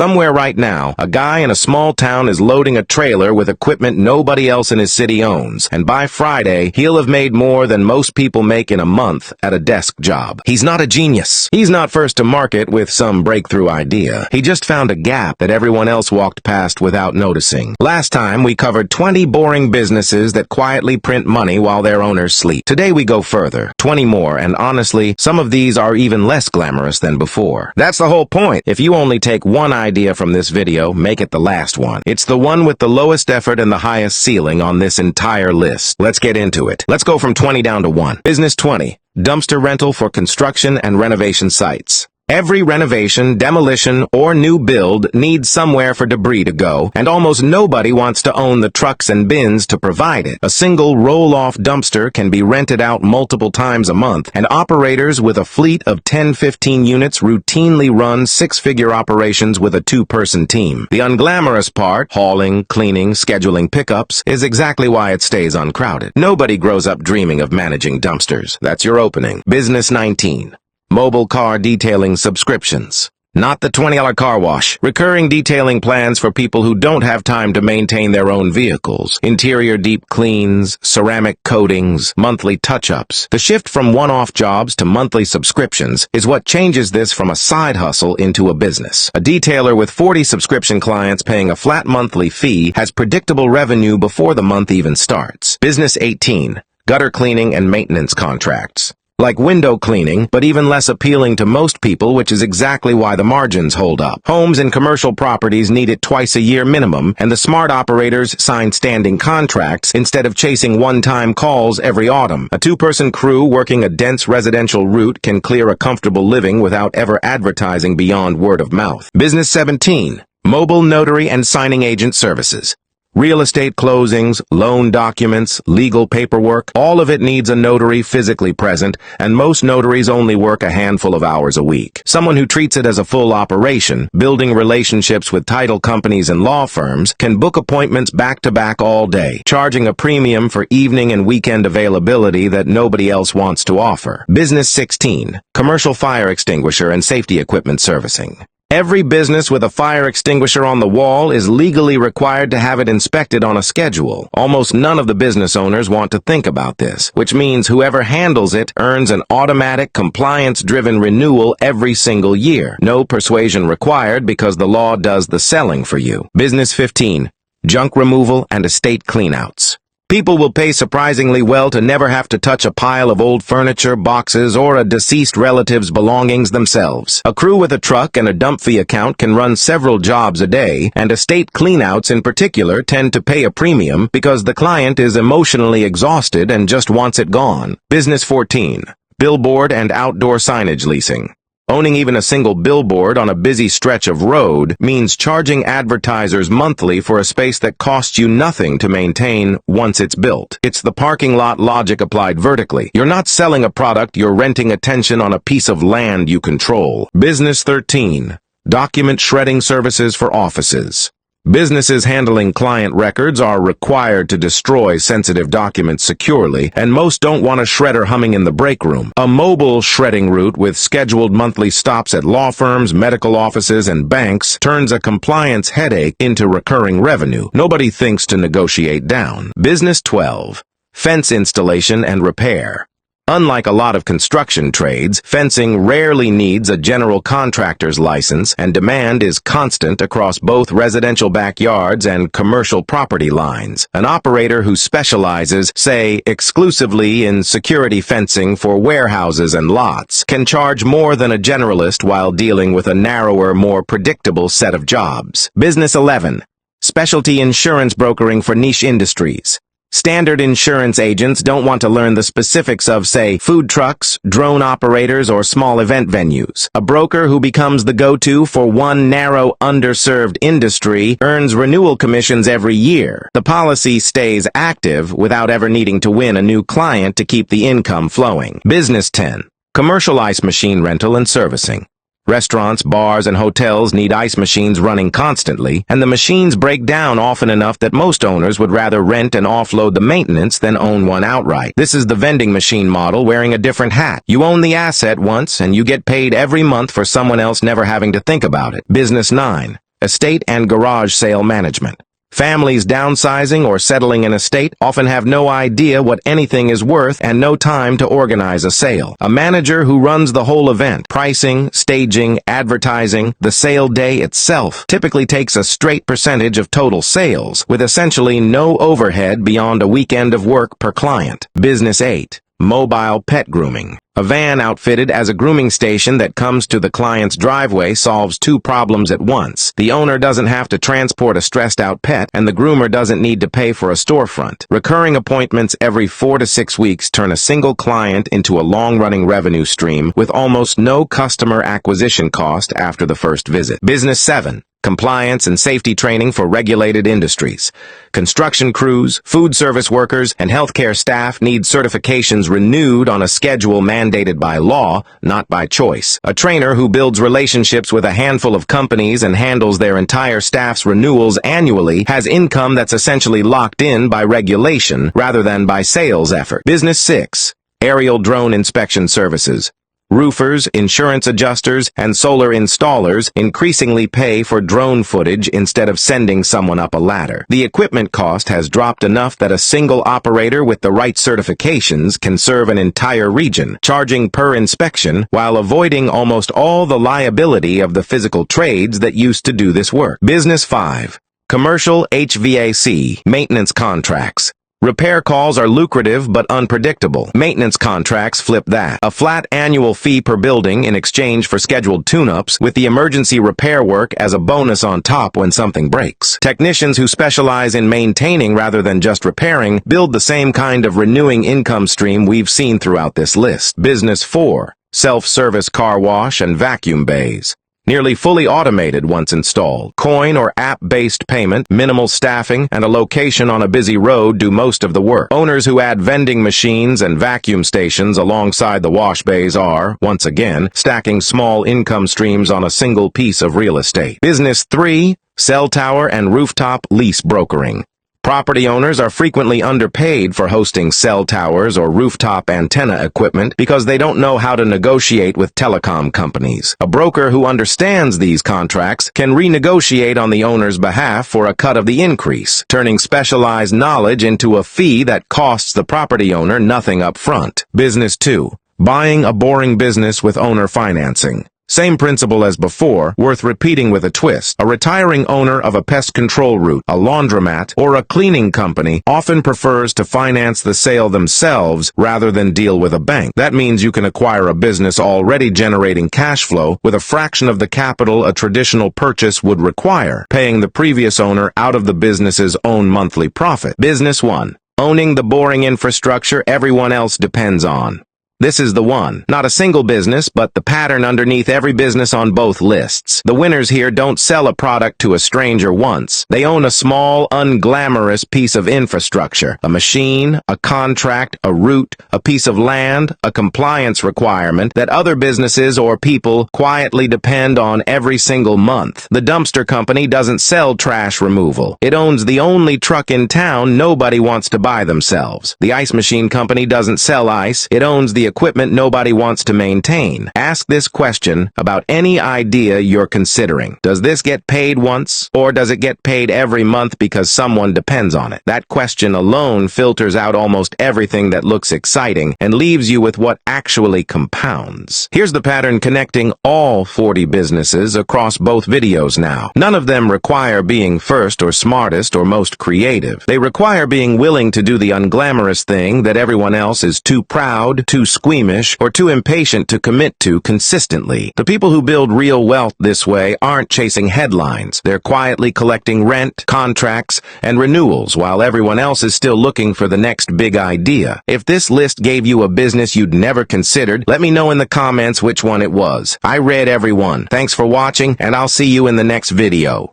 Somewhere right now, a guy in a small town is loading a trailer with equipment nobody else in his city owns, and by Friday, he'll have made more than most people make in a month at a desk job. He's not a genius. He's not first to market with some breakthrough idea. He just found a gap that everyone else walked past without noticing. Last time, we covered 20 boring businesses that quietly print money while their owners sleep. Today, we go further. 20 more, and honestly, some of these are even less glamorous than before. That's the whole point. If you only take one idea from this video, make it the last one. It's the one with the lowest effort and the highest ceiling on this entire list. Let's get into it. Let's go from 20 down to 1. Business 20. Dumpster rental for construction and renovation sites. Every renovation, demolition, or new build needs somewhere for debris to go, and almost nobody wants to own the trucks and bins to provide it. A single roll-off dumpster can be rented out multiple times a month, and operators with a fleet of 10-15 units routinely run six-figure operations with a two-person team. The unglamorous part, hauling, cleaning, scheduling pickups, is exactly why it stays uncrowded. Nobody grows up dreaming of managing dumpsters. That's your opening. Business 19. Mobile car detailing subscriptions. Not the $20 car wash. Recurring detailing plans for people who don't have time to maintain their own vehicles. Interior deep cleans, ceramic coatings, monthly touch-ups. The shift from one-off jobs to monthly subscriptions is what changes this from a side hustle into a business. A detailer with 40 subscription clients paying a flat monthly fee has predictable revenue before the month even starts. Business 18. Gutter cleaning and maintenance contracts. Like window cleaning, but even less appealing to most people, which is exactly why the margins hold up. Homes and commercial properties need it twice a year minimum, and the smart operators sign standing contracts instead of chasing one-time calls every autumn. A two-person crew working a dense residential route can clear a comfortable living without ever advertising beyond word of mouth. Business 17. Mobile notary and signing agent services. Real estate closings, loan documents, legal paperwork, all of it needs a notary physically present, and most notaries only work a handful of hours a week. Someone who treats it as a full operation, building relationships with title companies and law firms, can book appointments back-to-back all day, charging a premium for evening and weekend availability that nobody else wants to offer. Business 16. Commercial fire extinguisher and safety equipment servicing. Every business with a fire extinguisher on the wall is legally required to have it inspected on a schedule. Almost none of the business owners want to think about this, which means whoever handles it earns an automatic, compliance-driven renewal every single year. No persuasion required because the law does the selling for you. Business 15. Junk removal and estate cleanouts. People will pay surprisingly well to never have to touch a pile of old furniture, boxes, or a deceased relative's belongings themselves. A crew with a truck and a dump fee account can run several jobs a day, and estate cleanouts in particular tend to pay a premium because the client is emotionally exhausted and just wants it gone. Business 14. Billboard and outdoor signage leasing. Owning even a single billboard on a busy stretch of road means charging advertisers monthly for a space that costs you nothing to maintain once it's built. It's the parking lot logic applied vertically. You're not selling a product, you're renting attention on a piece of land you control. Business 13. Document shredding services for offices. Businesses handling client records are required to destroy sensitive documents securely, and most don't want a shredder humming in the break room. A mobile shredding route with scheduled monthly stops at law firms, medical offices, and banks turns a compliance headache into recurring revenue. Nobody thinks to negotiate down. Business 12. Fence installation and repair. Unlike a lot of construction trades, fencing rarely needs a general contractor's license, and demand is constant across both residential backyards and commercial property lines. An operator who specializes, say, exclusively in security fencing for warehouses and lots can charge more than a generalist while dealing with a narrower, more predictable set of jobs. Business 11. Specialty insurance brokering for niche industries. Standard insurance agents don't want to learn the specifics of, say, food trucks, drone operators, or small event venues. A broker who becomes the go-to for one narrow, underserved industry earns renewal commissions every year. The policy stays active without ever needing to win a new client to keep the income flowing. Business 10. Commercial ice machine rental and servicing. Restaurants, bars, and hotels need ice machines running constantly, and the machines break down often enough that most owners would rather rent and offload the maintenance than own one outright. This is the vending machine model wearing a different hat. You own the asset once, and you get paid every month for someone else never having to think about it. Business 9. Estate and garage sale management. Families downsizing or settling in a state often have no idea what anything is worth and no time to organize a sale. A manager who runs the whole event, pricing, staging, advertising, the sale day itself, typically takes a straight percentage of total sales, with essentially no overhead beyond a weekend of work per client. Business 8. Mobile pet grooming. A van outfitted as a grooming station that comes to the client's driveway solves two problems at once. The owner doesn't have to transport a stressed-out pet, and the groomer doesn't need to pay for a storefront. Recurring appointments every 4 to 6 weeks turn a single client into a long-running revenue stream with almost no customer acquisition cost after the first visit. Business 7. Compliance and safety training for regulated industries. Construction crews, food service workers, and healthcare staff need certifications renewed on a schedule mandated by law, not by choice. A trainer who builds relationships with a handful of companies and handles their entire staff's renewals annually has income that's essentially locked in by regulation rather than by sales effort. Business 6. Aerial drone inspection services. Roofers, insurance adjusters, and solar installers increasingly pay for drone footage instead of sending someone up a ladder. The equipment cost has dropped enough that a single operator with the right certifications can serve an entire region, charging per inspection while avoiding almost all the liability of the physical trades that used to do this work. Business 5. Commercial HVAC maintenance contracts. Repair calls are lucrative but unpredictable. Maintenance contracts flip that. A flat annual fee per building in exchange for scheduled tune-ups, with the emergency repair work as a bonus on top when something breaks. Technicians who specialize in maintaining rather than just repairing build the same kind of renewing income stream we've seen throughout this list. Business 4. Self-service car wash and vacuum bays. Nearly fully automated once installed. Coin or app-based payment, minimal staffing, and a location on a busy road do most of the work. Owners who add vending machines and vacuum stations alongside the wash bays are, once again, stacking small income streams on a single piece of real estate. Business 3. Cell tower and rooftop lease brokering. Property owners are frequently underpaid for hosting cell towers or rooftop antenna equipment because they don't know how to negotiate with telecom companies. A broker who understands these contracts can renegotiate on the owner's behalf for a cut of the increase, turning specialized knowledge into a fee that costs the property owner nothing up front. Business 2. Buying a boring business with owner financing. Same principle as before, worth repeating with a twist. A retiring owner of a pest control route, a laundromat, or a cleaning company often prefers to finance the sale themselves rather than deal with a bank. That means you can acquire a business already generating cash flow with a fraction of the capital a traditional purchase would require, paying the previous owner out of the business's own monthly profit. Business 1. Owning the boring infrastructure everyone else depends on. This is the one. Not a single business, but the pattern underneath every business on both lists. The winners here don't sell a product to a stranger once. They own a small, unglamorous piece of infrastructure. A machine, a contract, a route, a piece of land, a compliance requirement that other businesses or people quietly depend on every single month. The dumpster company doesn't sell trash removal. It owns the only truck in town nobody wants to buy themselves. The ice machine company doesn't sell ice. It owns the equipment nobody wants to maintain. Ask this question about any idea you're considering. Does this get paid once, or does it get paid every month because someone depends on it? That question alone filters out almost everything that looks exciting and leaves you with what actually compounds. Here's the pattern connecting all 40 businesses across both videos now. None of them require being first or smartest or most creative. They require being willing to do the unglamorous thing that everyone else is too proud, too squeamish, or too impatient to commit to consistently. The people who build real wealth this way aren't chasing headlines. They're quietly collecting rent, contracts, and renewals while everyone else is still looking for the next big idea. If this list gave you a business you'd never considered, let me know in the comments which one it was. I read every one. Thanks for watching, and I'll see you in the next video.